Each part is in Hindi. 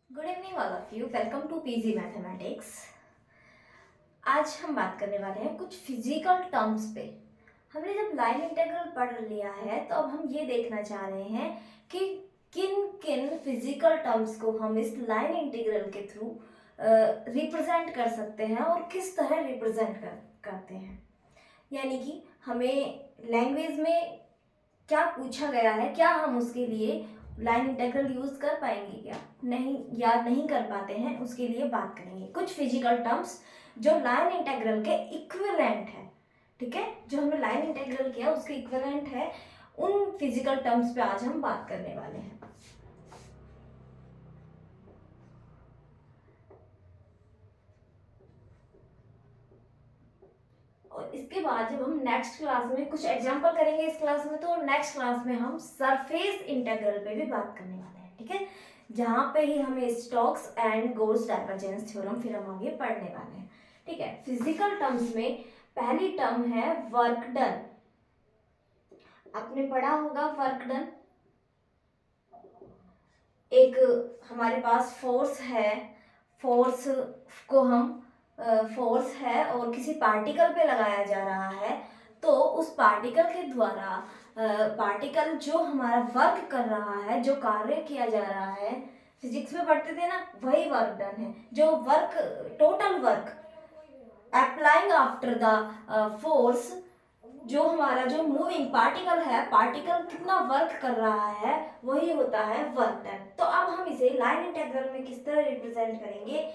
Good evening all of you. Welcome to PG mathematics. आज हम बात करने वाले हैं कुछ फिजिकल टर्म्स पे। हमने जब लाइन इंटीग्रल पढ़ लिया है तो अब हम ये देखना चाह रहे हैं कि किन किन फिजिकल टर्म्स को हम इस लाइन इंटीग्रल के थ्रू रिप्रेजेंट कर सकते हैं और किस तरह रिप्रेजेंट करते हैं। यानी कि हमें लैंग्वेज में क्या पूछा गया है, क्या हम उसके लिए लाइन इंटीग्रल यूज कर पाएंगे, क्या नहीं या नहीं कर पाते हैं, उसके लिए बात करेंगे। कुछ फिजिकल टर्म्स जो लाइन इंटीग्रल के इक्विवेलेंट है, ठीक है, जो हमने लाइन इंटीग्रल किया उसके इक्विवेलेंट है, उन फिजिकल टर्म्स पे आज हम बात करने वाले हैं। और इसके बाद जब हम नेक्स्ट क्लास में कुछ एग्जांपल करेंगे इस क्लास में, तो नेक्स्ट क्लास में हम सरफेस इंटीग्रल पे भी बात करने वाले हैं, ठीक है, जहां पे ही हमें Stokes and Gauss divergence theorem फिर हम आगे पढ़ने वाले हैं, ठीक है। फिजिकल टर्म्स में पहली टर्म है वर्क डन। आपने पढ़ा होगा वर्क डन। एक हमारे पास फोर्स है, फोर्स को हम फोर्स है और किसी पार्टिकल पे लगाया जा रहा है, तो उस पार्टिकल के द्वारा पार्टिकल जो हमारा वर्क कर रहा है, जो कार्य किया जा रहा है, फिजिक्स में पढ़ते थे ना, वही वर्क डन है। जो work, total work applying after the force, जो हमारा जो मूविंग पार्टिकल है, पार्टिकल कितना वर्क कर रहा है, वही होता है वर्क डन। तो अब हम इसे लाइन इंटीग्रल में किस तरह रिप्रेजेंट करेंगे,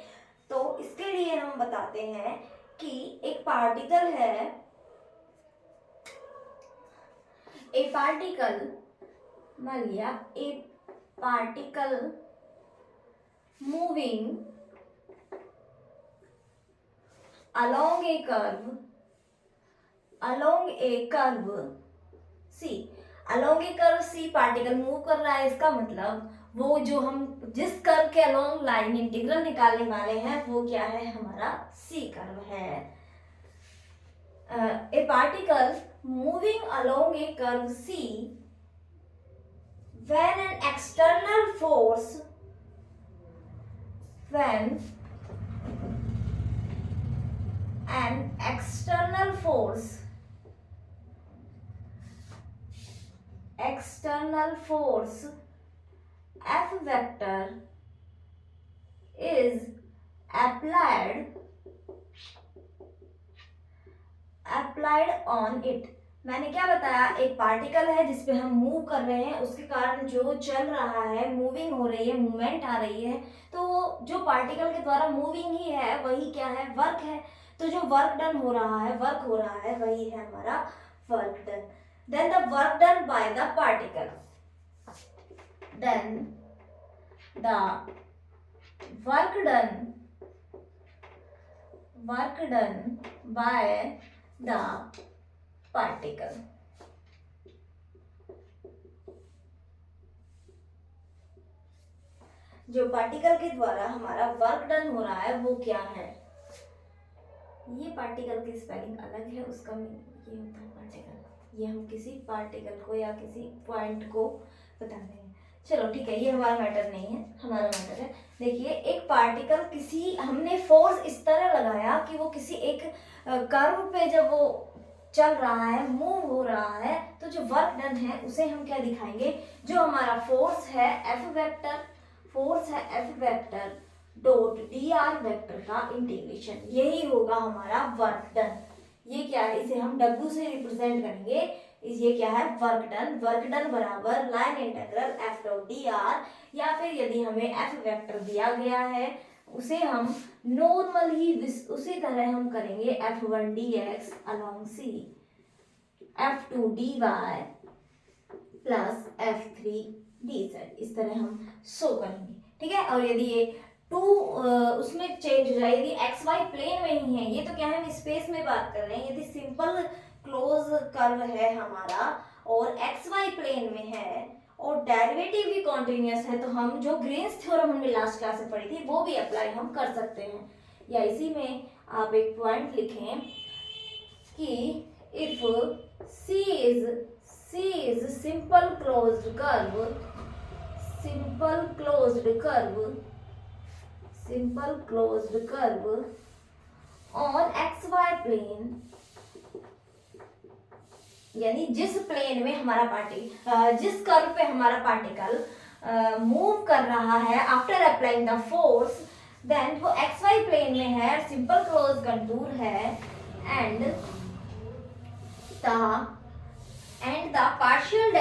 तो इसके लिए हम बताते हैं कि एक पार्टिकल है, ए पार्टिकल, मान लिया ए particle moving along a curve, along a curve C, along a curve C particle move कर रहा है। इसका मतलब वो जो हम जिस कर्व के अलोंग लाइन इंटीग्रल निकालने वाले हैं वो क्या है, हमारा C कर्व है। ए particle moving along a curve C when an external force, when an external force, external force F vector is applied on it। मैंने क्या बताया, एक पार्टिकल है जिसपे हम मूव कर रहे हैं, उसके कारण जो चल रहा है, मूविंग हो रही है, मूवमेंट आ रही है, तो जो पार्टिकल के द्वारा मूविंग ही है वही क्या है, वर्क है। तो जो वर्क डन हो रहा है, वर्क हो रहा है, वही है हमारा work done. Then the work done by the particle, then the work done by the particle. जो पार्टिकल के द्वारा हमारा वर्क डन हो रहा है वो क्या है, ये पार्टिकल की स्पेलिंग अलग है, उसका मीनिंग ये होता है पार्टिकल। ये हम किसी पार्टिकल को या किसी पॉइंट को बता रहे हैं। चलो ठीक है, ये हमारा मैटर नहीं है, हमारा मैटर है, देखिए एक पार्टिकल, किसी हमने फोर्स इस तरह लगाया कि वो किसी एक कर्व पे जब वो चल रहा है, मूव हो रहा है, तो जो वर्क डन है उसे हम क्या दिखाएंगे, जो हमारा फोर्स है एफ वेक्टर, फोर्स है F vector dot D are vector का इंटीग्रेशन, यही होगा हमारा वर्क डन। ये क्या है, इसे हम W से रिप्रेजेंट करेंगे, ये क्या है, वर्क डन। वर्क डन बराबर line integral F dot D are, या फिर यदि हमें एफ वेक्टर दिया गया है उसे हम नॉर्मल ही उसी तरह हम करेंगे F1 dx along C, F2 dy plus F3 dz, इस तरह हम शो करेंगे, ठीक है। और यदि ये टू उसमें चेंज हो जाए, यदि एक्स वाई प्लेन में ही है, ये तो क्या है, हम स्पेस में बात कर रहे हैं, यदि सिंपल क्लोज कर्व है हमारा और एक्स वाई प्लेन में है और डेरिवेटिव भी कॉन्टिन्यूअस है, तो हम जो ग्रीन्स थ्योरम हमने लास्ट क्लास में पढ़ी थी वो भी अप्लाई हम कर सकते हैं। या इसी में आप एक पॉइंट लिखें कि if C is simple closed curve simple closed curve on XY plane, यानी जिस प्लेन में हमारा जिस कर्व पे हमारा पार्टिकल मूव कर रहा है after applying the force, then वो XY प्लेन में है, सिंपल क्लोज कंटूर है, and the partial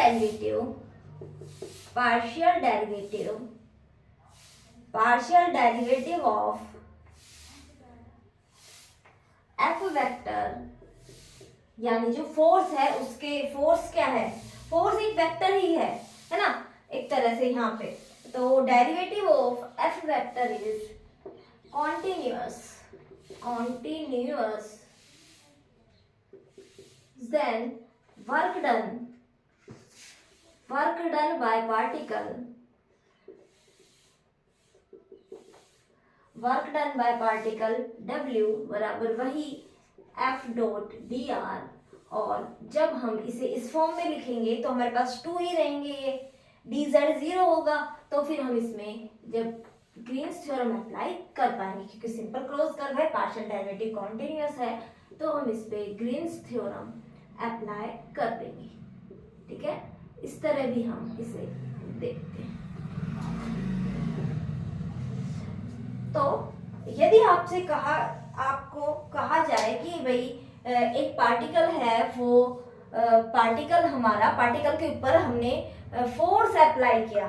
derivative of F vector, यानी जो फोर्स है उसके फोर्स क्या है, फोर्स एक वेक्टर ही है ना, एक तरह से यहाँ पे, तो derivative of F vector is continuous, then work done by particle W बराबर वही F डॉट dr, और जब हम इसे इस फॉर्म में लिखेंगे तो हमारे पास 2 ही रहेंगे, ये dz 0 होगा, तो फिर हम इसमें जब ग्रीन्स थ्योरम अप्लाई कर पाएंगे, क्योंकि सिंपल क्लोज कर्व है, पार्शियल डेरिवेटिव कॉन्टिन्यूअस है, तो हम इस पे ग्रीन्स थ्योरम अप्लाई कर देंगे। ठीक है, इस तरह भी हम इसे देखते हैं। तो यदि आपको कहा जाए कि भाई एक पार्टिकल है, वो पार्टिकल के ऊपर हमने फोर्स अप्लाई किया,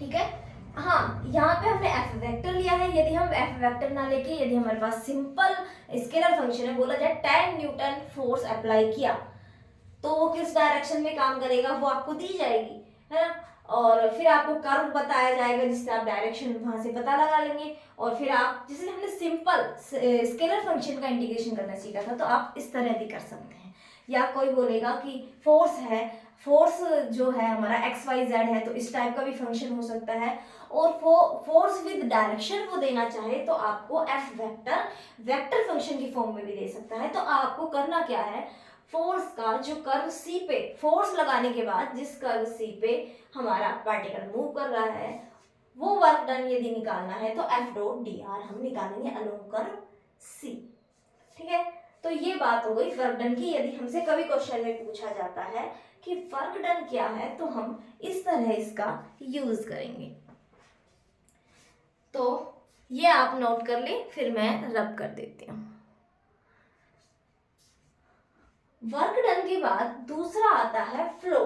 ठीक है, हाँ, यहाँ पे हमने एफ वेक्टर लिया है, यदि हम एफ वेक्टर ना लेके यदि हमारे पास सिंपल स्केलर फंक्शन है, बोला जाए 10 न्यूटन फोर्स अप्लाई किया, तो वो किस डायरेक्शन में काम करेगा वो आपको दी जाएगी, है ना, और फिर आपको कर्व बताया जाएगा जिससे आप डायरेक्शन वहां से पता लगा लेंगे, और फिर आप, जैसे हमने सिंपल स्केलर फंक्शन का इंटीग्रेशन करना सीखा था, तो आप इस तरह भी कर सकते हैं। या कोई बोलेगा कि फोर्स जो है हमारा XYZ है, तो इस टाइप का भी फंक्शन हो सकता है, और फोर्स विद डायरेक्शन वो देना चाहे तो आपको एफ वेक्टर फंक्शन की फॉर्म में भी दे सकता है। तो आपको करना क्या है, फोर्स का जो कर्व सी पे, फोर्स लगाने के बाद जिस कर्व सी पे हमारा पार्टिकल मूव कर रहा है, वो वर्क डन यदि निकालना है तो एफ डॉट dr हम निकालेंगे अलोंग कर्व सी। ठीक है, तो ये बात हो गई वर्क डन की। यदि हमसे कभी क्वेश्चन में पूछा जाता है कि वर्क डन क्या है, तो हम इस तरह इसका यूज करेंगे। तो ये आप नोट कर ले, फिर मैं रब कर देती हूँ। वर्क डन के बाद दूसरा आता है फ्लो।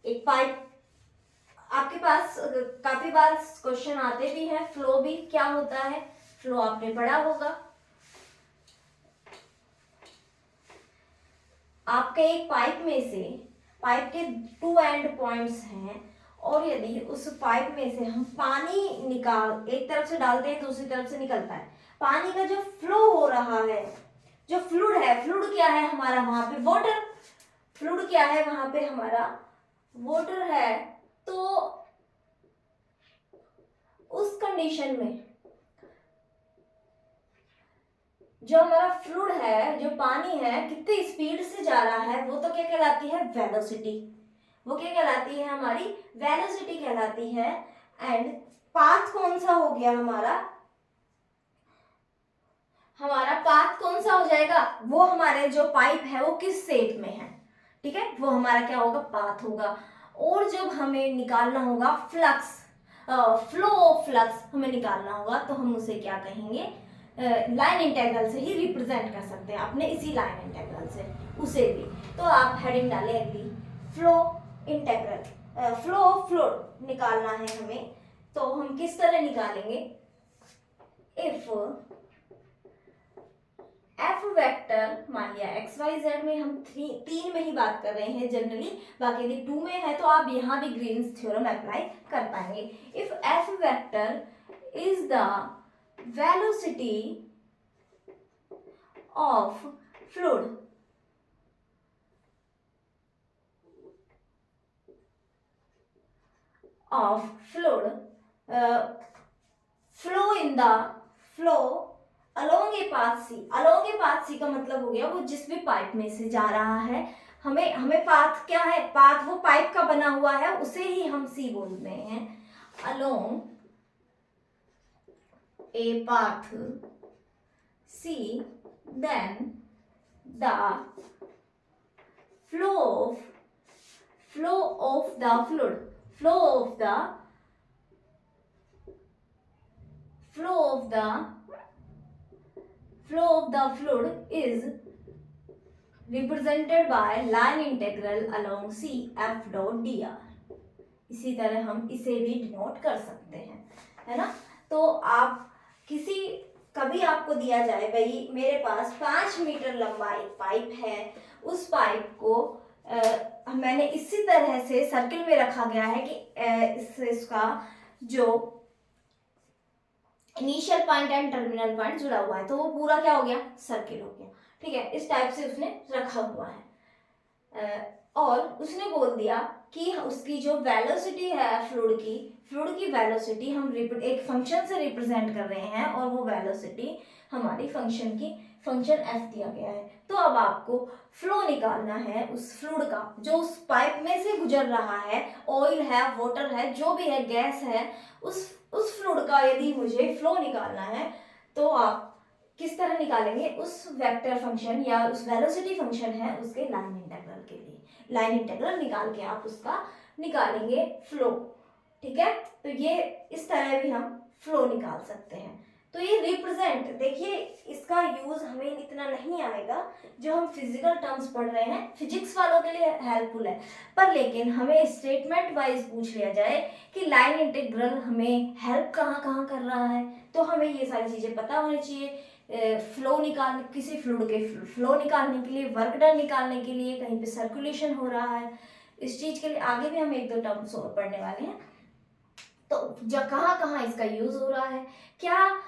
एक पाइप, आपके पास काफी बार क्वेश्चन आते भी हैं, फ्लो भी क्या होता है, फ्लो आपने पढ़ा होगा। आपके एक पाइप में से, पाइप के 2 एंड पॉइंट्स हैं, और यदि उस पाइप में से हम पानी एक तरफ से डालते हैं, दूसरी तरफ से निकलता है, पानी का जो फ्लो हो रहा है, जो फ्लूइड है, फ्लूइड क्या है हमारा वहां पे, वाटर, फ्लूइड क्या है वहां पे हमारा, वाटर है, तो उस कंडीशन में जो हमारा फ्लूइड है, जो पानी है, कितनी स्पीड से जा रहा है, वो तो क्या कहलाती है, वेलोसिटी, वो क्या कहलाती है, हमारी वेलोसिटी कहलाती है। एंड पाथ कौन सा हो गया हमारा पाथ कौन सा हो जाएगा, वो हमारे जो पाइप है वो किस शेप में है, ठीक है, वो हमारा क्या होगा, पाथ होगा। और जब हमें निकालना होगा फ्लक्स, फ्लो ऑफ फ्लक्स हमें निकालना होगा, तो हम उसे क्या कहेंगे, लाइन इंटेग्रल से ही रिप्रेजेंट कर सकते हैं, अपने इसी लाइन इंटेग्रल से उसे भी। तो आप हेडिंग डालें अगली, flow integral, flow of fluid निकालना है हमें, तो हम किस तरह निकालेंगे, इफ एफ वेक्टर, मान लिया XYZ में, हम 3 में ही बात कर रहे हैं जनरली, बाकी यदि 2 में है तो आप यहाँ भी ग्रीन्स थ्योरम अप्लाई कर पाएंगे। If F vector is the velocity of fluid, flow along a path C, along a path C का मतलब हो गया वो जिस भी पाइप में से जा रहा है, हमें पाथ क्या है, पाथ वो पाइप का बना हुआ है, उसे ही हम सी बोलते हैं, along a path C, then the flow of the fluid is represented by line integral along C f dot dr. इसी तरह हम इसे भी डिनोट कर सकते हैं, है ना। तो आप कभी आपको दिया जाए भाई मेरे पास 5 मीटर लंबा एक पाइप है, उस पाइप को मैंने इसी तरह से सर्किल में रखा गया है कि इसका जो initial point and terminal point जुड़ा हुआ है, तो वो पूरा क्या हो गया, सर्किल हो गया, ठीक है। इस टाइप से उसने रखा हुआ है और उसने बोल दिया कि उसकी जो वेलोसिटी है फ्लूइड की वेलोसिटी हम एक फंक्शन से रिप्रेजेंट कर रहे हैं और वो वेलोसिटी हमारी फंक्शन एफ दिया गया है। तो अब आपको फ्लो निकालना है उस फ्लूइड का जो उस पाइप में से गुजर रहा है, ऑयल है, वाटर है, जो भी है, गैस है, उस फ्लूइड का यदि मुझे फ्लो निकालना है तो आप किस तरह निकालेंगे, उस वेक्टर फंक्शन या उस वेलोसिटी फंक्शन है उसके लाइन इंटीग्रल के लिए लाइन इंटीग्रल निकाल के आप उसका निकालेंगे फ्लो, ठीक है। तो ये इस तरह भी हम फ्लो निकाल सकते हैं। तो ये रिप्रेजेंट, देखिए इसका यूज हमें इतना नहीं आएगा, जो हम फिजिकल टर्म्स पढ़ रहे हैं फिजिक्स वालों के लिए हेल्पफुल है, पर लेकिन हमें स्टेटमेंट वाइज पूछ लिया जाए कि लाइन इंटीग्रल हमें हेल्प कहाँ कहाँ कर रहा है, तो हमें ये सारी चीजें पता होनी चाहिए। किसी फ्लूइड के फ्लो निकालने के लिए, वर्क डन निकालने के लिए, कहीं पे सर्कुलेशन हो रहा है, इस चीज के लिए आगे भी हम 1-2 टर्म्स और पढ़ने वाले हैं। तो कहाँ कहाँ इसका यूज हो रहा है, क्या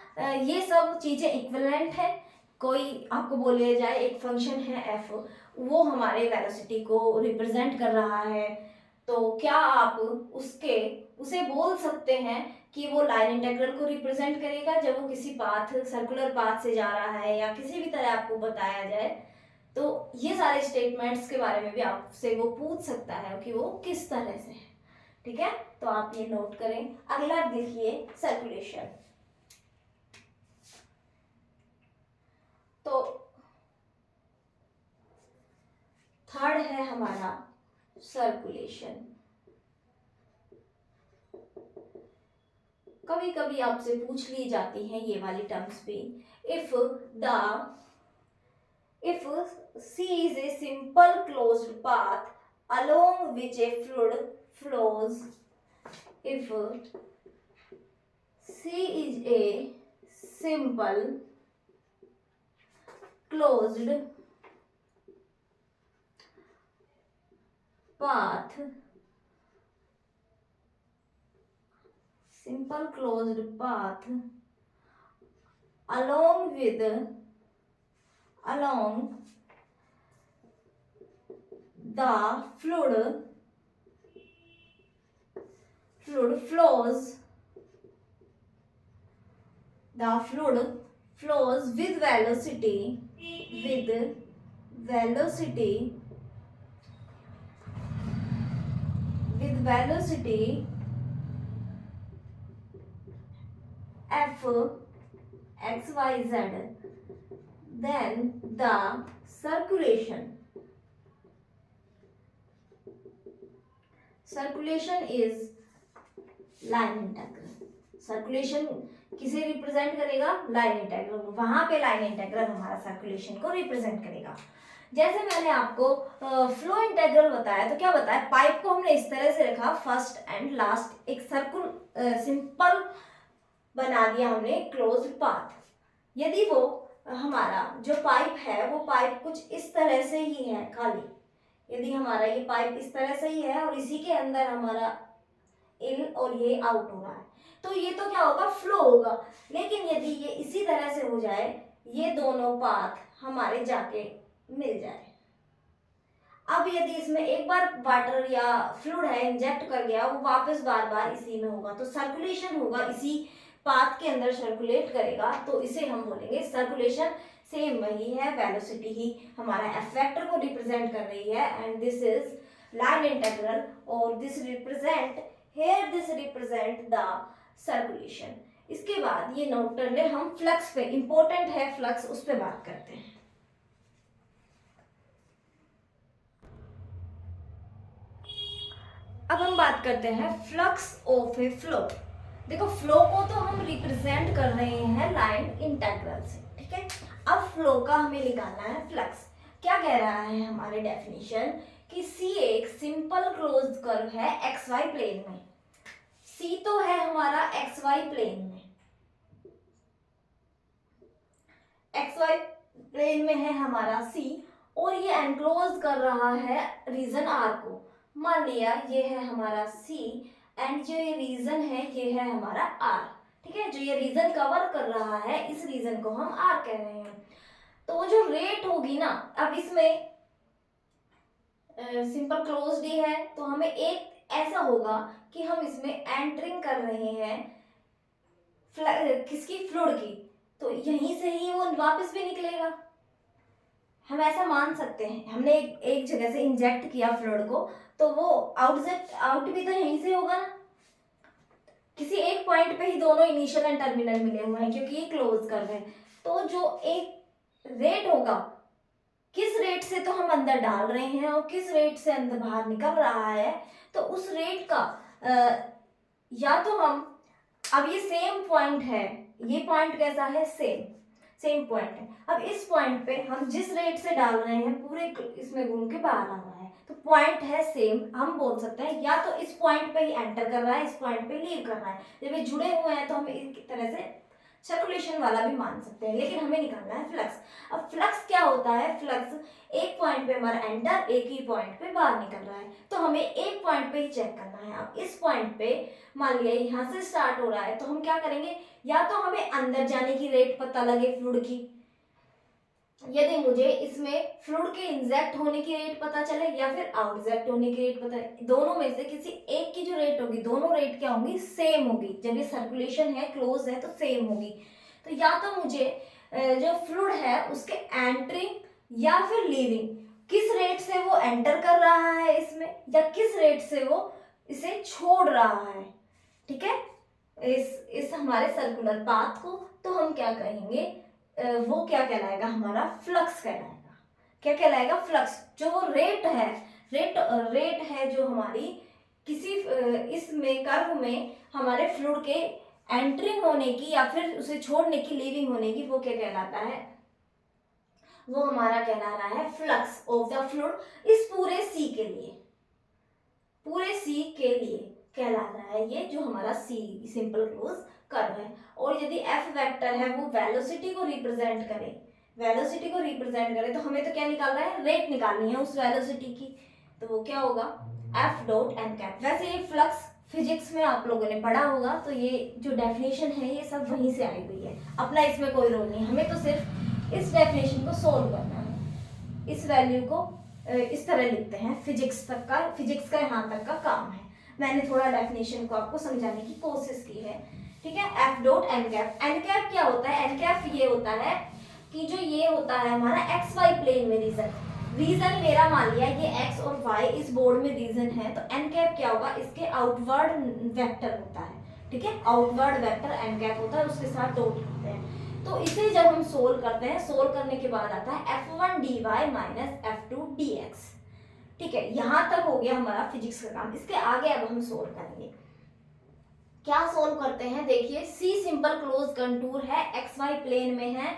ये सब चीजें इक्विवेलेंट है। कोई आपको बोले जाए एक फंक्शन है एफ, वो हमारे वेलोसिटी को रिप्रेजेंट कर रहा है, तो क्या आप उसे बोल सकते हैं कि वो लाइन इंटीग्रल को रिप्रेजेंट करेगा जब वो किसी सर्कुलर पाथ से जा रहा है, या किसी भी तरह आपको बताया जाए, तो ये सारे स्टेटमेंट्स के बारे में भी आपसे वो पूछ सकता है कि वो किस तरह से है, ठीक है। तो आप ये नोट करें। अगला देखिए सर्कुलेशन। तो थर्ड है हमारा सर्कुलेशन। कभी कभी आपसे पूछ ली जाती हैं ये वाली टर्म्स भी। If C is a simple closed path along which a fluid flows, if C is a simple closed path along the fluid flows with velocity f x y z, then the circulation is line integral. Circulation किसे रिप्रेजेंट करेगा, लाइन इंटीग्रल, वहां पे लाइन इंटीग्रल हमारा सर्कुलेशन को रिप्रेजेंट करेगा। जैसे मैंने आपको फ्लो इंटीग्रल बताया, तो क्या बताया, पाइप को हमने इस तरह से रखा, फर्स्ट एंड लास्ट एक सिंपल बना दिया हमने क्लोज्ड पाथ। यदि वो हमारा जो पाइप है वो पाइप कुछ इस तरह से ही है खाली, यदि हमारा ये पाइप इस तरह से ही है और इसी के अंदर हमारा इन और ये आउट हो रहा है, तो ये तो क्या होगा, फ्लो होगा। लेकिन यदि ये इसी तरह से हो जाए, ये दोनों पाथ हमारे जाके मिल जाए, अब यदि इसमें एक बार वाटर या फ्लूइड है इंजेक्ट कर गया, वो वापस बार बार इसी में होगा, तो सर्कुलेशन होगा, इसी पाथ के अंदर सर्कुलेट करेगा, तो इसे हम बोलेंगे सर्कुलेशन। सेम वही है, वेलोसिटी ही हमारा एफ वेक्टर को रिप्रेजेंट कर रही है, and this is line integral, और दिस रिप्रेजेंट द सर्कुलेशन। इसके बाद ये नोट कर ले, हम फ्लक्स पे, इंपॉर्टेंट है फ्लक्स, उस पे बात करते हैं। अब हम बात करते हैं फ्लक्स ऑफ ए फ्लो। देखो फ्लो को तो हम रिप्रेजेंट कर रहे हैं लाइन इंटेग्रल से, ठीक है। अब फ्लो का हमें निकालना है फ्लक्स। क्या कह रहा है हमारे डेफिनेशन कि सी एक सिंपल क्लोज कर्व है एक्स वाई प्लेन में। सी तो है हमारा एक्स वाई प्लेन में, एक्स वाई प्लेन में है हमारा सी, और ये एनक्लोज कर रहा है रीजन आर को। मान लिया ये है हमारा सी एंड जो ये रीजन है ये है हमारा आर, ठीक है। जो ये रीजन कवर कर रहा है इस रीजन को हम आर कह रहे हैं। तो वो जो रेट होगी ना, अब इसमें सिंपल क्लोज्ड ही है तो हमें एक ऐसा होगा कि हम इसमें एंटरिंग कर रहे हैं किसकी, फ्लूइड की, तो यहीं से ही वो वापस भी निकलेगा। हम ऐसा मान सकते हैं, हमने एक जगह से इंजेक्ट किया फ्लूइड को तो वो आउट भी तो यहीं से होगा ना। किसी एक पॉइंट पे ही दोनों इनिशियल एंड टर्मिनल मिले हुए हैं क्योंकि ये क्लोज कर रहे हैं। तो जो एक रेट होगा, किस रेट से तो हम अंदर डाल रहे हैं और किस रेट से अंदर बाहर निकल रहा है, तो उस रेट का या तो हम, अब ये सेम पॉइंट है, ये पॉइंट कैसा है, सेम पॉइंट है। अब इस पॉइंट पे हम जिस रेट से डाल रहे हैं पूरे इसमें घूम के बाहर आ रहा है, तो पॉइंट है सेम। हम बोल सकते हैं या तो इस पॉइंट पे ही एंटर कर रहा है, इस पॉइंट पे लीव कर रहा है। जब ये जुड़े हुए हैं तो हम एक तरह से सर्कुलेशन वाला भी मान सकते हैं, लेकिन हमें निकालना है फ्लक्स। अब फ्लक्स क्या होता है, फ्लक्स एक पॉइंट पे हमारा एंटर, एक ही पॉइंट पे बाहर निकल रहा है, तो हमें एक पॉइंट पे ही चेक करना है। अब इस पॉइंट पे मान लिया यहाँ से स्टार्ट हो रहा है तो हम क्या करेंगे, या तो हमें अंदर जाने की रेट पता लगे फ्लूइड की, यदि मुझे इसमें फ्लूइड के इंजेक्ट होने की रेट पता चले या फिर आउटजेक्ट होने की रेट पता, दोनों में से किसी एक की जो रेट होगी, दोनों रेट क्या होंगी, सेम होगी। जब ये सर्कुलेशन है, क्लोज है, तो सेम होगी। तो या तो मुझे जो फ्लूइड है उसके एंटरिंग या फिर लीविंग, किस रेट से वो एंटर कर रहा है इसमें या किस रेट से वो इसे छोड़ रहा है, ठीक है, इस हमारे सर्कुलर पाथ को, तो हम क्या कहेंगे, वो क्या कहलाएगा, हमारा फ्लक्स कहलाएगा। क्या कहलाएगा, फ्लक्स। जो वो रेट है जो हमारी किसी इसमें कर्व में हमारे फ्लूइड के एंटरिंग होने की या फिर उसे छोड़ने की, लीविंग होने की, वो क्या कहलाता है, वो हमारा कहला रहा है फ्लक्स ऑफ द फ्लूइड। इस पूरे सी के लिए, पूरे सी के लिए कहला रहा है ये जो हमारा सी सिंपल क्लोज कर्व है। और यदि एफ वेक्टर है वो वेलोसिटी को रिप्रेजेंट करे, तो हमें तो क्या निकाल रहा है, रेट निकालनी है उस वेलोसिटी की, तो वो क्या होगा, एफ डॉट एन कैप। वैसे ये फ्लक्स फिजिक्स में आप लोगों ने पढ़ा होगा, तो ये जो डेफिनेशन है ये सब वहीं से आई हुई है, अपना इसमें कोई रोल नहीं। हमें तो सिर्फ इस डेफिनेशन को सोल्व करना है, इस वैल्यू को इस तरह लिखते हैं, फिजिक्स का यहाँ तक का काम है। मैंने थोड़ा डेफिनेशन को आपको समझाने की कोशिश की है, ठीक है। F dot N cap, N cap क्या होता है, एन कैप ये होता है कि जो ये होता है हमारा एक्स वाई प्लेन में रीजन मेरा मान लिया ये एक्स और वाई इस बोर्ड में रीजन है, तो एन कैप क्या होगा, इसके आउटवर्ड वेक्टर होता है, ठीक है, आउटवर्ड वेक्टर एन कैप होता है, उसके साथ डॉट होते हैं। तो इसे जब हम सोल्व करते हैं, सोल्व करने के बाद आता है f1 dy minus f2 dx, ठीक है। यहां तक हो गया हमारा फिजिक्स का काम। इसके आगे अब हम सोल्व करेंगे। क्या सोल्व करते हैं, देखिए सी सिंपल क्लोज कंटूर है, एक्स वाई प्लेन में है,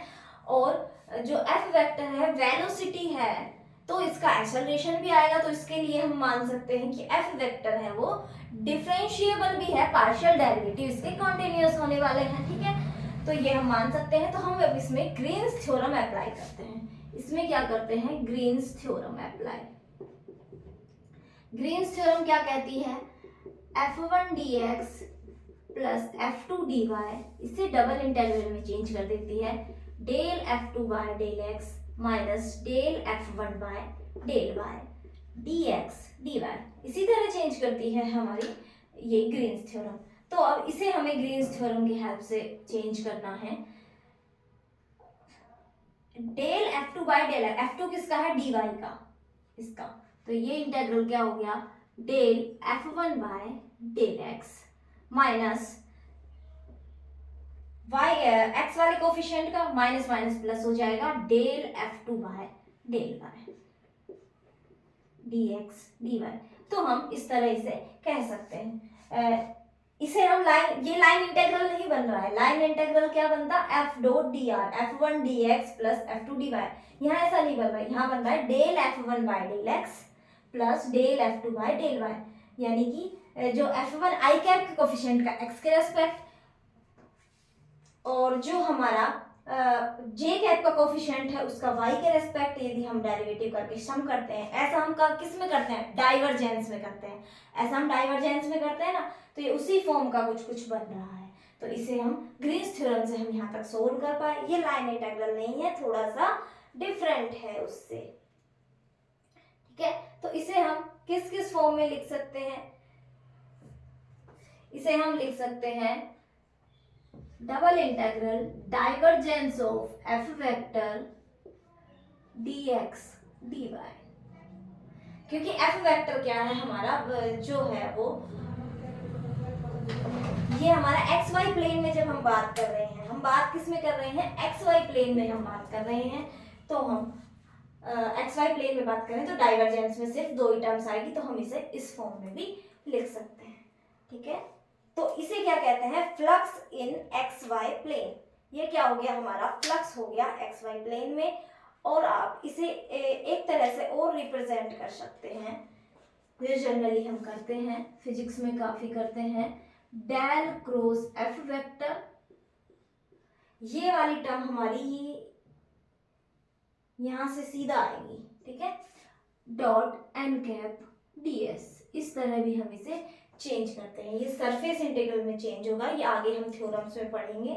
और जो एफ वेक्टर है वेलोसिटी है, तो इसका एक्सेलरेशन भी आएगा। तो इसके लिए हम मान सकते हैं कि एफ वेक्टर है वो डिफरेंशिएबल भी है, पार्शियल डेरिवेटिव इसके कॉन्टिन्यूअस होने वाले हैं, ठीक है। तो ये हम मान सकते हैं। तो हम अब इसमें ग्रीन्स थ्योरम अप्लाई करते हैं। इसमें क्या करते हैं, Green's theorem apply. Green's theorem क्या कहती है, f1 dx plus f2 dy, इसे डबल इंटीग्रल में चेंज कर देती है, del f2 by del x minus del f1 by del y dx dy, इसी तरह चेंज करती है हमारी ये ग्रीन्स थ्योरम। तो अब इसे हमें ग्रीन्स थ्योरम की हेल्प से चेंज करना है। Del f2 by del f2 किसका है, dy का, इसका, तो ये इंटीग्रल क्या हो गया, del f1 by del x minus Y X वाले कोफिशिएंट का माइनस माइनस प्लस हो जाएगा del F2 by del Y D X D Y. तो हम इस तरह इसे कह सकते हैं। इसे हम लाइन, ये लाइन इंटेग्रल नहीं बन रहा है, लाइन इंटेग्रल क्या बनता है F dot D R F1 D X plus F2 D Y. यहाँ ऐसा नहीं बन रहा है, यहाँ बन रहा है del F1 by del X plus del F2 by del Y, यानी कि जो F1 आई कैप के कोफिशिएंट का एक्स के रेस्पेक्ट और जो हमारा जे कैप का कोफिशिएंट है उसका वाई के रेस्पेक्ट, यदि हम डेरिवेटिव करके सम करते हैं, ऐसा हम किस में करते हैं, डाइवर्जेंस में करते हैं, ऐसा हम डाइवर्जेंस में करते हैं ना, तो ये उसी फॉर्म का कुछ कुछ बन रहा है। तो इसे हम ग्रीन्स थ्योरम से हम यहाँ तक सोल्व कर पाए। ये लाइन इंटेग्रल नहीं है, थोड़ा सा डिफरेंट है उससे, ठीक है। तो इसे हम किस किस फॉर्म में लिख सकते हैं, इसे हम लिख सकते हैं double integral divergence of F vector dx dy, क्योंकि एफ वेक्टर क्या है हमारा, जो है वो ये हमारा एक्स वाई प्लेन में जब हम बात कर रहे हैं, हम बात किस में कर रहे हैं, एक्स वाई प्लेन में हम बात कर रहे हैं, तो हम एक्स वाई प्लेन में बात करें तो डाइवर्जेंस में सिर्फ दो ही टर्म्स आएगी, तो हम इसे इस फॉर्म में भी लिख सकते हैं, ठीक है। तो इसे क्या कहते हैं, flux in X Y plane. ये क्या हो गया हमारा, फ्लक्स हो गया एक्स वाई प्लेन में। और आप इसे एक तरह से और रिप्रेजेंट कर सकते हैं, जो जनरली हम करते हैं, फिजिक्स में काफी करते हैं, डेल क्रॉस एफ वेक्टर। ये वाली टर्म हमारी यहां से सीधा आएगी, ठीक है, डॉट एन कैप ds। इस तरह भी हम इसे चेंज करते हैं। ये सरफेस इंटीग्रल में चेंज होगा, ये आगे हम थ्योरम्स में पढ़ेंगे,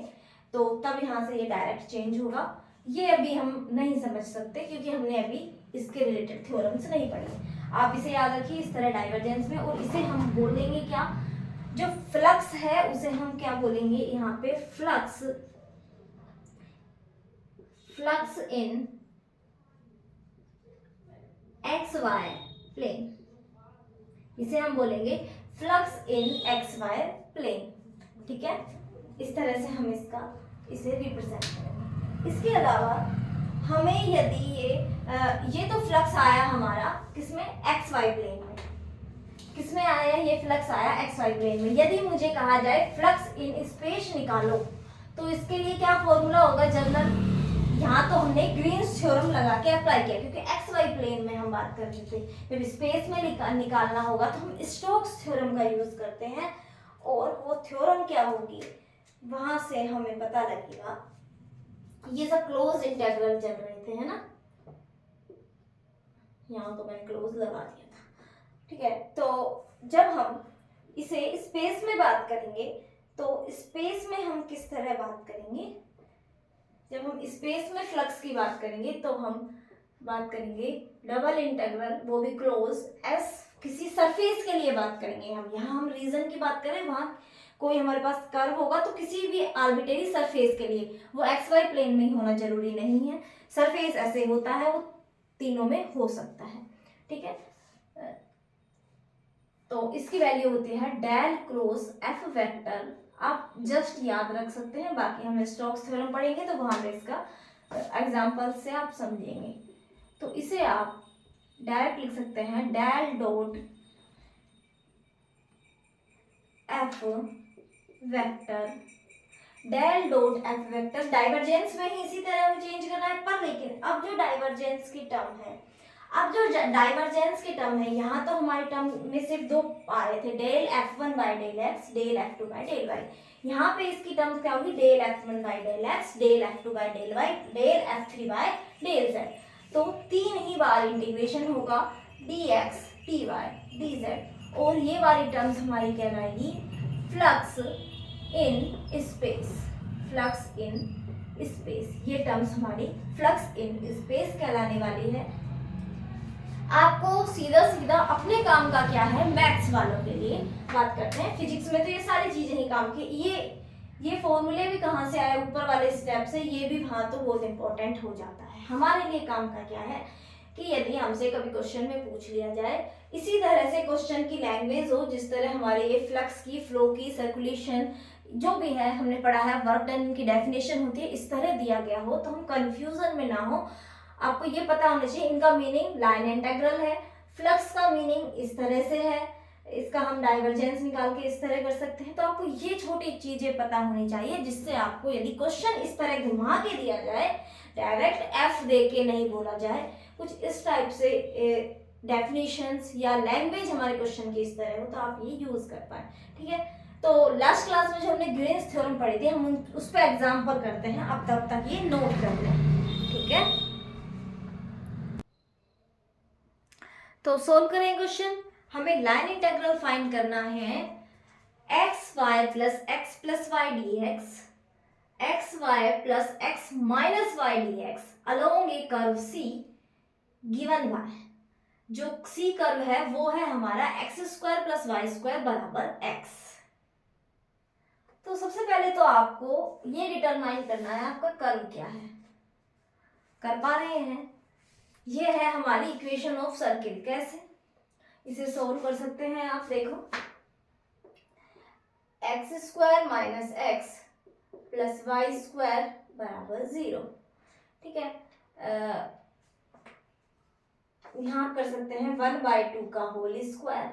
तो तब यहाँ से ये डायरेक्ट चेंज होगा। ये अभी हम नहीं समझ सकते क्योंकि हमने अभी इसके रिलेटेड थ्योरम्स नहीं पढ़े। आप इसे याद रखिए इस तरह डाइवर्जेंस में, और इसे हम बोलेंगे क्या, जो फ्लक्स है उसे हम क्या बोलेंगे यहाँ पे, flux, flux in X Y plane, इसे हम बोलेंगे flux in X Y plane, ठीक है। इस तरह से हम इसे रिप्रेजेंट करेंगे। इसके अलावा हमें यदि ये तो फ्लक्स आया हमारा किसमें, एक्स वाई प्लेन में, किसमें आया, ये फ्लक्स आया एक्स वाई प्लेन में। यदि मुझे कहा जाए फ्लक्स इन स्पेस निकालो, तो इसके लिए क्या फॉर्मूला होगा जनरल, यहाँ तो हमने ग्रीन्स थ्योरम लगा के अप्लाई किया क्योंकि एक्स वाई प्लेन में हम बात कर रहे थे। जब स्पेस में निकालना होगा तो हम स्टोक्स थ्योरम का यूज करते हैं, और वो थ्योरम क्या होगी, वहां से हमें पता लगेगा। ये सब क्लोज इंटेग्रल चल रहे थे, है ना, यहाँ तो मैंने क्लोज लगा दिया था, ठीक है। तो जब हम इसे स्पेस में बात करेंगे, तो स्पेस में हम किस तरह बात करेंगे, जब हम स्पेस में फ्लक्स की बात करेंगे तो हम बात करेंगे डबल इंटीग्रल, वो भी क्लोज एस, किसी सरफेस के लिए बात करेंगे हम। यहाँ हम रीजन की बात करें, वहाँ कोई हमारे पास कर्व होगा तो किसी भी आर्बिट्रेरी सरफेस के लिए, वो एक्स वाई प्लेन में ही होना जरूरी नहीं है, सरफेस ऐसे होता है, वो तीनों में हो सकता है, ठीक है। तो इसकी वैल्यू होती है डेल क्रॉस एफ वेक्टर। आप जस्ट याद रख सकते हैं, बाकी हम स्टोक्स थ्योरम पढ़ेंगे तो वहां पे इसका एग्जांपल से आप समझेंगे। तो इसे आप डायरेक्ट लिख सकते हैं del dot F vector, del dot F vector. Divergence में ही इसी तरह हमें चेंज करना है, पर लेकिन अब जो डाइवर्जेंस की टर्म है, अब जो डाइवर्जेंस की टर्म है, यहाँ तो हमारी टर्म में सिर्फ दो आ रहे थे, del F1 by del X, del F2 by del Y. यहाँ पे इसकी टर्म क्या होगी, del F1 by del X, del F2 by del Y, del F3 by del Z. तो तीन ही बार इंटीग्रेशन होगा dx dy dz, और ये वाली टर्म्स हमारी कहलाएगी flux in space, flux in space. ये टर्म्स हमारी फ्लक्स इन स्पेस कहलाने वाली है। आपको सीधा सीधा अपने काम का क्या है, मैथ्स वालों के लिए बात करते हैं। फिजिक्स में तो ये सारी चीजें ही काम की, ये फॉर्मूले भी कहाँ से आए, ऊपर वाले स्टेप से, ये भी वहाँ तो बहुत इंपॉर्टेंट हो जाता है। हमारे लिए काम का क्या है कि यदि हमसे कभी क्वेश्चन में पूछ लिया जाए इसी तरह से क्वेश्चन की लैंग्वेज हो, जिस तरह हमारे ये फ्लक्स की, फ्लो की, सर्कुलेशन जो भी है हमने पढ़ा है, वर्क डन की डेफिनेशन होती है, इस तरह दिया गया हो तो हम कंफ्यूजन में ना हो। आपको ये पता होना चाहिए इनका मीनिंग लाइन इंटीग्रल है, फ्लक्स का मीनिंग इस तरह से है, इसका हम डाइवर्जेंस निकाल के इस तरह कर सकते हैं। तो आपको ये छोटी चीजें पता होनी चाहिए, जिससे आपको यदि क्वेश्चन इस तरह घुमा के दिया जाए, डायरेक्ट एफ दे के नहीं बोला जाए, कुछ इस टाइप से डेफिनेशंस या लैंग्वेज हमारे क्वेश्चन की इस तरह हो, तो आप ये यूज कर पाए। ठीक है, तो लास्ट क्लास में जो हमने ग्रीन्स थ्योरम पढ़ी थी, हम उस पर एग्जाम्पल करते हैं, अब तब तक ये नोट कर लें। ठीक है, तो सोल्व करें क्वेश्चन। हमें लाइन इंटीग्रल फाइंड करना है x y plus y D x, x y plus x minus Y D x along a curve C given y. जो सी कर्व है वो है हमारा x square plus Y square बराबर एक्स। तो सबसे पहले तो आपको ये डिटरमाइन करना है आपका कर्व क्या है। कर पा रहे हैं? ये है हमारी इक्वेशन ऑफ सर्किल। कैसे इसे सोल्व कर सकते हैं आप, देखो X square minus X plus Y square बराबर 0। ठीक है, यहां कर सकते हैं 1/2 का होल स्क्वायर।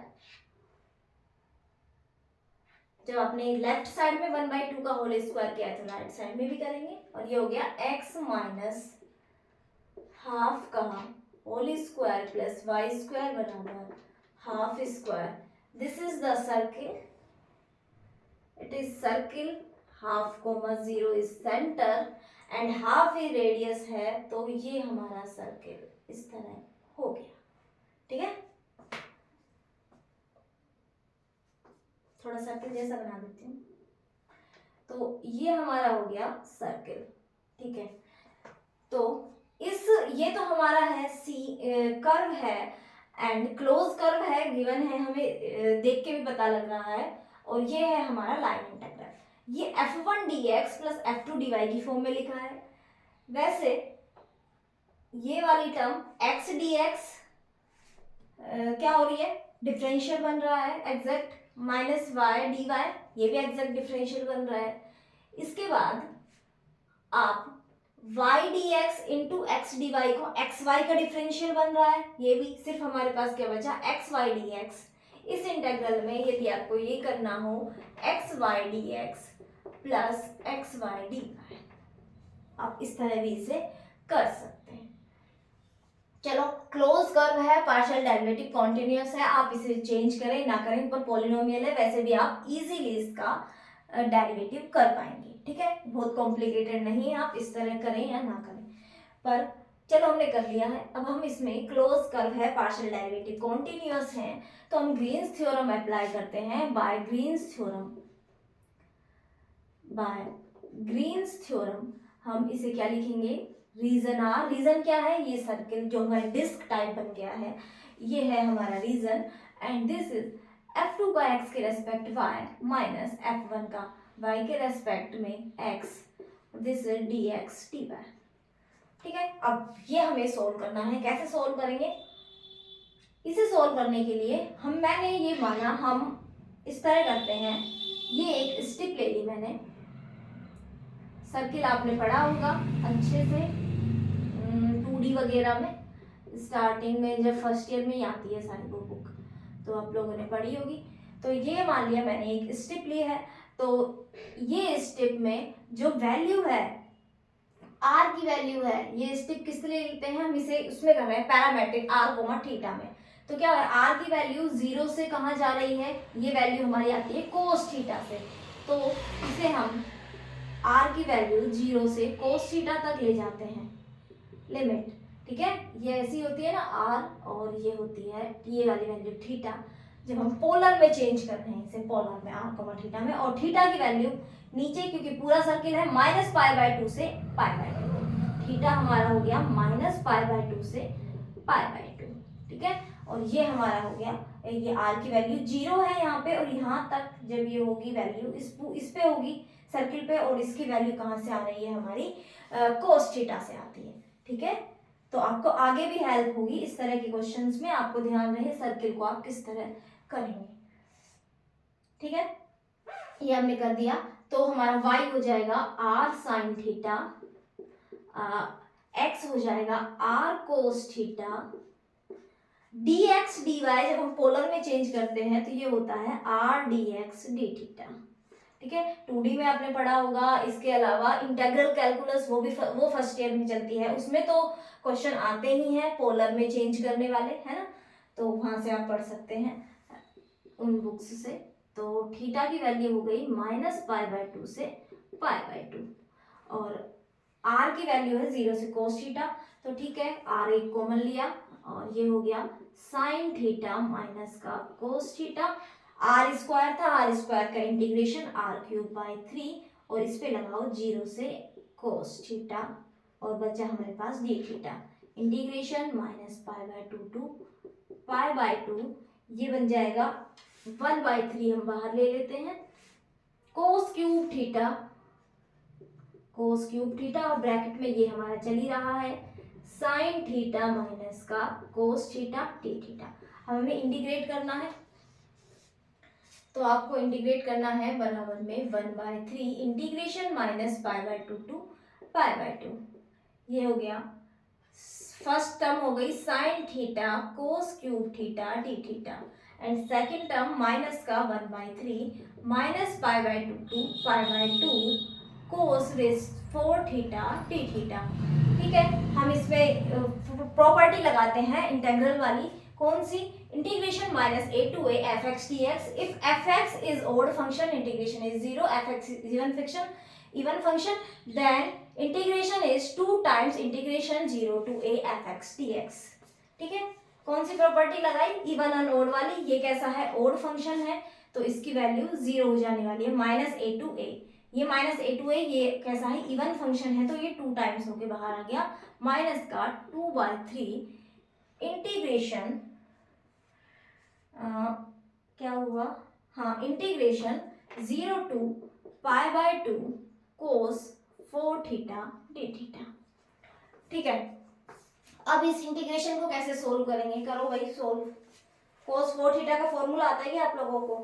जब आपने लेफ्ट साइड में 1/2 का होल स्क्वायर किया तो राइट साइड में भी करेंगे, और ये हो गया x माइनस हाफ का whole square plus Y square बराबर half square. This is the circle, it is circle, half comma 0 is centre and half ही रेडियस है, तो ये हमारा सर्किल इस तरह हो गया। ठीक है, थोड़ा सर्किल जैसा बना देती हूँ। तो ये हमारा हो गया सर्किल। ठीक है, तो ये तो हमारा है सी कर्व है एंड क्लोज कर्व है, गिवन है, हमें देख के भी पता लग रहा है, और ये है हमारा लाइन इंटीग्रल। ये f1 dx plus f2 dy की फॉर्म में लिखा है। वैसे ये वाली टर्म x dx क्या हो रही है, डिफरेंशियल बन रहा है exact, minus Y D Y ये भी एग्जैक्ट डिफरेंशियल बन रहा है। इसके बाद आप Y D X into X D Y को एक्स वाई का डिफरेंशियल बन रहा है, ये भी सिर्फ हमारे पास क्या बचा एक्स वाई डी एक्स। इस इंटीग्रल में यदि आपको ये करना हो X Y D X plus X Y D Y, आप इस तरह भी इसे कर सकते हैं। चलो, क्लोज कर्व है, पार्शियल डेरिवेटिव कॉन्टिन्यूअस है, आप इसे चेंज करें ना करें, ऊपर पॉलिनोमियल है, वैसे भी आप इजीली इसका डेरिवेटिव कर पाएंगे। ठीक है, बहुत कॉम्प्लिकेटेड नहीं है, आप इस तरह करें या ना करें, पर चलो हमने कर लिया है। अब हम इसमें क्लोज कर्व है, पार्शियल डेरिवेटिव कॉन्टिन्यूअस है, तो हम ग्रीन्स थ्योरम अप्लाई करते हैं। बाय ग्रीन्स थ्योरम हम इसे क्या लिखेंगे, रीजन आर। रीजन क्या है, ये सर्किल जो हमारा डिस्क टाइप बन गया है, ये है हमारा reason, and this is f2 का x के रेस्पेक्ट y माइनस f1 का y के रेस्पेक्ट में x, this is dx dy। ठीक है, अब ये हमें सोल्व करना है। कैसे सोल्व करेंगे, इसे सोल्व करने के लिए मैंने ये माना, हम इस तरह करते हैं, ये एक स्टिक ले ली मैंने, सर्किल आपने पढ़ा होगा अच्छे से 2D वगैरह में, स्टार्टिंग में जब फर्स्ट ईयर में ही आती है सारी वो बुक, तो आप लोगों ने पढ़ी होगी। तो ये मान लिया मैंने एक स्टिप ली है, तो ये स्टिप में जो वैल्यू है, आर की वैल्यू है, ये स्टिप किस लिए लेते हैं हम, इसे उसमें कर रहे हैं पैरामेट्रिक आर कोमा थीटा में। तो क्या है, आर की वैल्यू 0 से कहाँ जा रही है, ये वैल्यू हमारी आती है कोस थीटा से, तो इसे हम आर की वैल्यू 0 से कोस थीटा तक ले जाते हैं, लिमिट। ठीक है, ये ऐसी होती है ना आर, और ये होती है ये वाली वैल्यू थीटा। जब हम पोलर में चेंज कर रहे हैं इसे, पोलर में आर कोमा थीटा में, और थीटा की वैल्यू नीचे, क्योंकि पूरा सर्किल है, -π/2 से π/2, थीटा हमारा हो गया -π/2 से π/2। ठीक है, और ये हमारा हो गया, ये आर की वैल्यू 0 है यहाँ पे, और यहाँ तक जब ये होगी वैल्यू इस पे होगी सर्किल पे, और इसकी वैल्यू कहाँ से आ रही है हमारी कोस थीटा से आती है। ठीक है, तो आपको आगे भी हेल्प होगी इस तरह के क्वेश्चंस में। आपको ध्यान रहे सर्किल को आप किस तरह करेंगे। ठीक है, ये हमने कर दिया। तो हमारा y हो जाएगा r साइन थीटा, x हो जाएगा r cos theta, dx dy जब हम पोलर में चेंज करते हैं तो ये होता है r dx d थीटा। ठीक है, 2D में आपने पढ़ा होगा। इसके अलावा इंटीग्रल कैलकुलस वो फर्स्ट ईयर में चलती है, उसमें तो क्वेश्चन आते ही हैं पोलर में चेंज करने वाले, है ना। तो वहां से आप पढ़ सकते हैं उन बुक्स से। तो थीटा की वैल्यू हो गई -π/2 से π/2 और r की वैल्यू है 0 से cos थीटा। तो ठीक है, r एक कॉमन लिया और ये हो गया साइन थीटा माइनस का cos थीटा। r स्क्वायर था, r स्क्वायर का इंटीग्रेशन r³/3 और इस पे लगाओ 0 से cos थीटा और बचा हमारे पास d थीटा। इंटीग्रेशन -π/2 टू π/2, ये बन जाएगा 1/3, हम बाहर ले लेते हैं, cos³ थीटा और ब्रैकेट में ये हमारा चल ही रहा है साइन थीटा माइनस का cos थीटा d थीटा। हमें इंटीग्रेट करना है, तो आपको इंटीग्रेट करना है बराबर में 1/3 इंटीग्रेशन -π/2 टू π/2। ये हो गया, फर्स्ट टर्म हो गई sine theta cos³ theta d theta and second term minus का 1/3 -π/2 to π/2 cos 4 theta d theta. ठीक है, हम इसमें प्रॉपर्टी लगाते हैं इंटीग्रल वाली। कौन सी? Integration -a to a fx dx। If fx is odd function, integration is 0, fx is even function, then integration is 2 times integration 0 to a fx dx। ठीक है, कौन सी प्रॉपर्टी लगाई? इवन एंड ओड वाली। ये कैसा है? ओड फंक्शन है, तो इसकी वैल्यू 0 हो जाने वाली है, -a to a। ये -a to a ये कैसा है? इवन फंक्शन है, तो ये 2 टाइम्स होके बाहर आ गया, माइनस का 2/3 इंटीग्रेशन क्या हुआ? हाँ, integration 0 to π/2 cos 4 theta d theta. ठीक है, अब इस इंटीग्रेशन को कैसे सोल्व करेंगे? करो भाई सोल्व। cos 4 थीटा का फॉर्मूला आता है क्या आप लोगों को?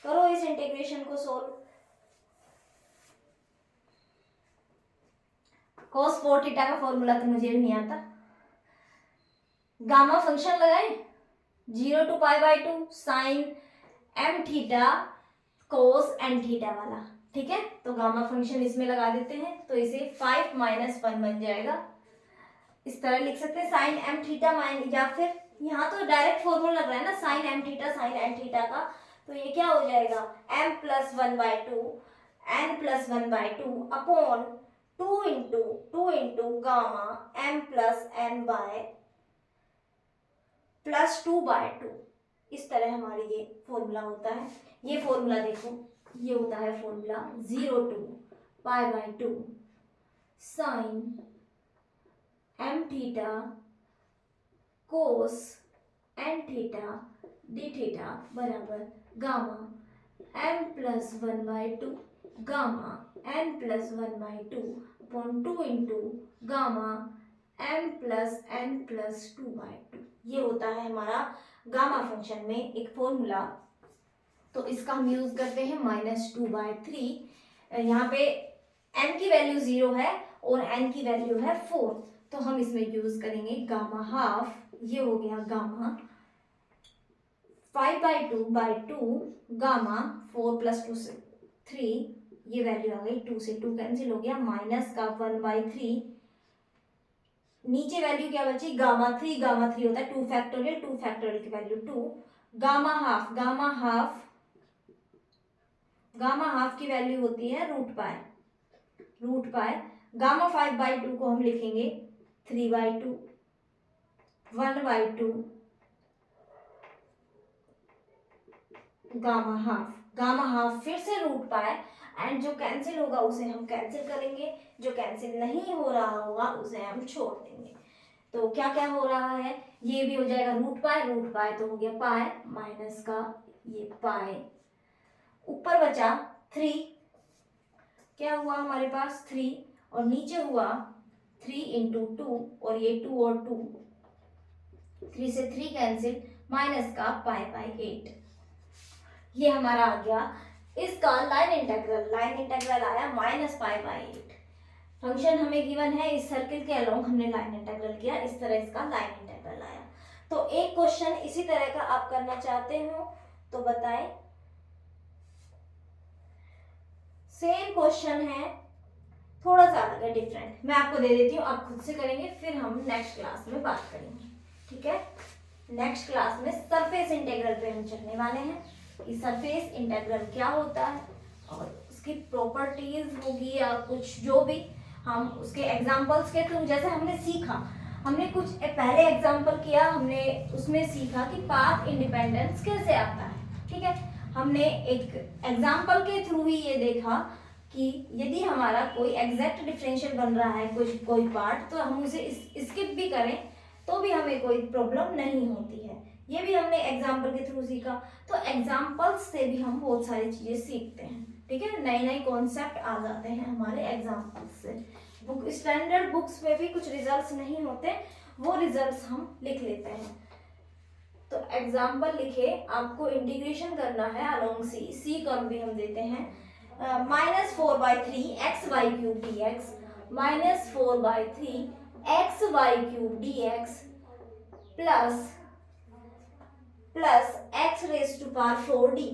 करो इस इंटीग्रेशन को सोल्व। cos 4 थीटा का फॉर्मूला तो मुझे भी नहीं आता। गामा फंक्शन लगाए 0 to π/2 sine m theta cos n theta वाला। ठीक है, तो गामा फंक्शन इसमें लगा देते हैं, तो इसे 5 - 1 बन जाएगा। इस तरह लिख सकते हैं साइन m थीटा माइन, या फिर यहाँ तो डायरेक्ट फॉर्मूला लग रहा है ना sine m theta sine n theta का, तो ये क्या हो जाएगा? m + 1/2 n + 1/2 upon 2 into gamma m + n + 2/2। इस तरह हमारे ये फॉर्मूला होता है। ये फॉर्मूला देखो, ये होता है formula 0 to π/2 sine m theta cos n theta d theta बराबर gamma m + 1/2 gamma n + 1/2 upon 2 into gamma m + n + 2/2। ये होता है हमारा गामा फंक्शन में एक फॉर्मूला। तो इसका हम यूज करते हैं -2/3। यहाँ पे m की वैल्यू 0 है और n की वैल्यू है 4, तो हम इसमें यूज करेंगे गामा हाफ। ये हो गया गामा 5/2 गामा 4 + 2 से 3, ये वैल्यू आ गई 2 से 2 कैंसिल हो गया, माइनस का 1/3, नीचे वैल्यू क्या बची? गामा 3 होता है 2 फैक्टोरियल की वैल्यू 2, गामा हाफ की वैल्यू होती है रूट पाई। गामा 5/2 को हम लिखेंगे 3/2 1/2 गामा हाफ फिर से रूट पाई, एंड जो कैंसिल होगा उसे हम कैंसिल करेंगे, जो कैंसिल नहीं हो रहा होगा उसे हम छोड़ देंगे। तो क्या क्या हो रहा है? ये भी हो जाएगा रूट पाई तो हो गया पाई माइनस का ये पाई, ऊपर बचा 3, क्या हुआ हमारे पास 3 और नीचे हुआ 3 इंटू 2 और ये 2 और 2, 3 से 3 कैंसिल, माइनस का पाई बाई 8। ये हमारा आ गया इसका लाइन इंटेग्रल आया माइनस पाई बाई 8। फंक्शन हमें गिवन है, इस सर्किल के अलोंग हमने लाइन इंटेग्रल किया, इस तरह इसका लाइन इंटेग्रल आया। तो एक क्वेश्चन इसी तरह का आप करना चाहते हो तो बताएं। सेम क्वेश्चन है, थोड़ा सा अलग है, डिफरेंट, मैं आपको दे देती हूँ, आप खुद से करेंगे, फिर हम नेक्स्ट क्लास में बात करेंगे, ठीक है। नेक्स्ट क्लास में सरफेस इंटीग्रल पे हम चलने वाले हैं कि सरफेस इंटीग्रल क्या होता है और उसकी प्रॉपर्टीज होगी या कुछ जो भी, हम उसके एग्जांपल्स के थ्रू, जैसे हमने सीखा, हमने कुछ पहले एग्जांपल किया, हमने उसमें सीखा कि पाथ इंडिपेंडेंस कैसे आता है, ठीक है। हमने एक एग्जांपल के थ्रू ही ये देखा कि यदि हमारा कोई एग्जैक्ट डिफरेंशियल बन रहा है कोई पार्ट, तो हम उसे स्किप भी करें तो भी हमें कोई प्रॉब्लम नहीं होती है। ये भी हमने एग्जाम्पल के थ्रू सीखा। तो एग्जाम्पल्स से भी हम बहुत सारी चीजें सीखते हैं, ठीक है, नए नए कॉन्सेप्ट आ जाते हैं हमारे एग्जाम्पल्स से। बुक स्टैंडर्ड बुक्स में भी कुछ रिजल्ट्स नहीं होते, वो रिजल्ट्स हम लिख लेते हैं। तो एग्जाम्पल लिखे, आपको इंटीग्रेशन करना है अलोंग सी कर्व भी हम देते हैं, -4/3 xy³ dx, -4/3 xy³ dx plus x⁴ dy,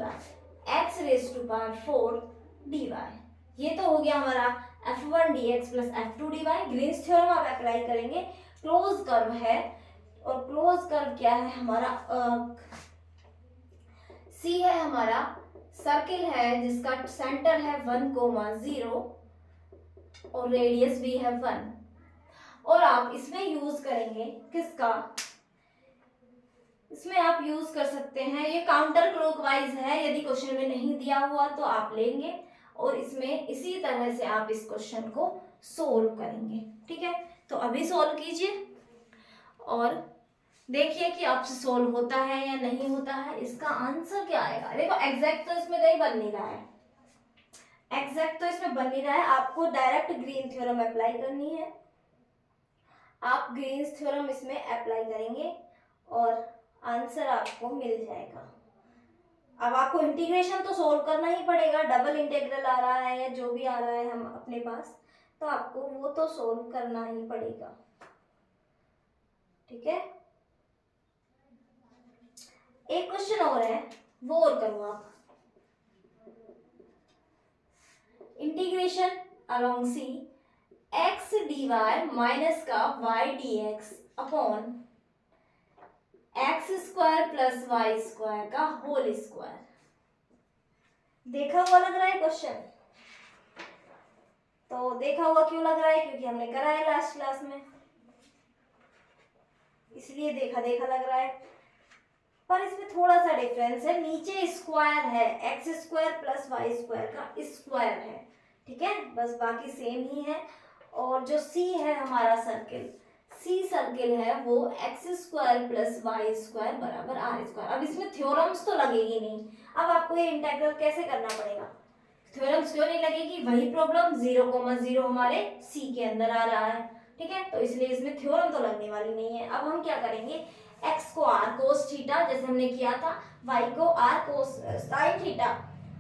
x⁴ dy। ये तो हो गया हमारा f1 dx plus f2 dy। Green's theorem आप अप्लाई करेंगे, क्लोज कर्व है, और क्लोज कर्व क्या है हमारा, सी है हमारा, सर्किल है जिसका सेंटर है 1,0 और रेडियस भी है 1, और आप इसमें यूज करेंगे किसका, इसमें आप यूज कर सकते हैं, ये काउंटर क्लॉकवाइज है, यदि क्वेश्चन में नहीं दिया हुआ तो आप लेंगे और इसमें इसी तरह से आप इस क्वेश्चन को सोल्व करेंगे, ठीक है। तो अभी सोल्व कीजिए और देखिए कि आपसे सोल्व होता है या नहीं होता है। इसका आंसर क्या आएगा, देखो एग्जैक्ट तो इसमें कहीं बन नहीं रहा है, एग्जैक्ट तो इसमें बन नहीं रहा है, आपको डायरेक्ट ग्रीन थ्योरम अप्लाई करनी है। आप ग्रीन्स थ्योरम इसमें अप्लाई करेंगे और आंसर आपको मिल जाएगा। अब आपको इंटीग्रेशन तो सोल्व करना ही पड़ेगा, डबल इंटीग्रल आ रहा है या जो भी आ रहा है हम अपने पास, तो आपको वो तो सोल्व करना ही पड़ेगा, ठीक है। एक क्वेश्चन और है, वो और करो आप। इंटीग्रेशन अलोंग सी x dy माइनस का y dx upon x² plus y² का होल स्क्वायर। देखा हुआ लग रहा है क्वेश्चन, तो देखा हुआ क्यों लग रहा है, क्योंकि हमने करा है लास्ट क्लास में, इसलिए देखा देखा लग रहा है। पर इसमें थोड़ा सा डिफरेंस है, नीचे स्क्वायर है, x² प्लस y² का स्क्वायर है, ठीक है, बस बाकी सेम ही है। और जो C है हमारा सर्किल, C सर्किल है वो x² प्लस y² बराबर r²। अब इसमें थ्योरम्स तो लगेगी नहीं, अब आपको ये इंटीग्रल कैसे करना पड़ेगा, थ्योरम्स क्यों नहीं लगेगी, वही प्रॉब्लम 0,0 हमारे C के अंदर आ रहा है, ठीक है, तो इसलिए इसमें थ्योरम तो लगने वाली नहीं है। अब हम क्या करेंगे, x को r cos थीटा जैसे हमने किया था, y को r cos sin थीटा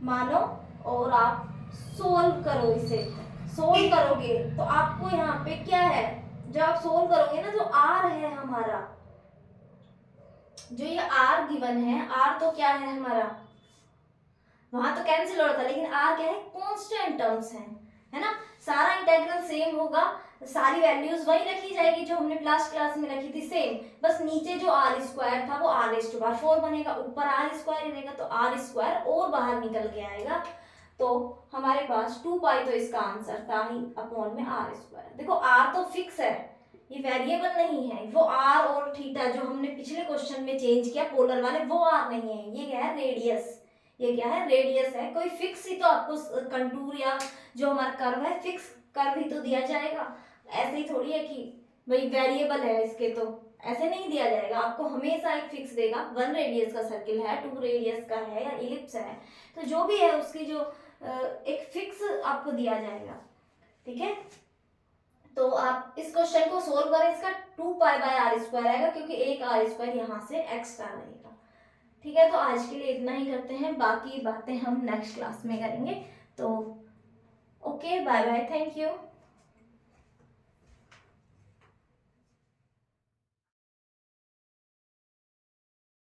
मानो, और आप सोल्व करो, इसे सोल्व करोगे तो आपको यहाँ पे क्या है, जब आप सोल्व करोगे ना, जो r है हमारा, जो ये r गिवन है, r तो क्या है हमारा, वहां तो कैंसिल हो रहा था, लेकिन r क्या है, कांस्टेंट टर्म्स है ना, सारा इंटीग्रल सेम होगा, सारी वैल्यूज वही रखी जाएगी जो हमने लास्ट क्लास में रखी थी सेम, बस नीचे जो r² था वो r⁴ बनेगा, ऊपर r² ही रहेगा, तो r² और बाहर निकल के आएगा, तो हमारे पास 2π तो इसका आंसर था ही, अपॉन में r²। देखो r तो फिक्स है, ये वेरिएबल नहीं है, वो r और थीटा जो हमने पिछले क्वेश्चन में चेंज किया पोलर वाले, वो r नहीं है, ये क्या है, रेडियस, ये क्या है, रेडियस है, कोई फिक्स ही तो आपको कंटूर या जो हमारा कर्व है फिक्स कर्व ही तो दिया जाएगा, ऐसे ही थोड़ी है कि भाई वेरिएबल है इसके, तो ऐसे नहीं दिया जाएगा, आपको हमेशा एक फिक्स देगा, 1 रेडियस का सर्किल है, 2 रेडियस का है या इलिप्स है, तो जो भी है उसकी जो एक फिक्स आपको दिया जाएगा, ठीक है। तो आप इस क्वेश्चन को सोल्व करें, इसका 2 पाई/r² आएगा क्योंकि एक r² यहाँ से एक्स्ट्रा रहेगा। ठीक है, तो आज के लिए इतना ही करते हैं, बाकी बातें हम नेक्स्ट क्लास में करेंगे। तो okay, bye bye, thank you.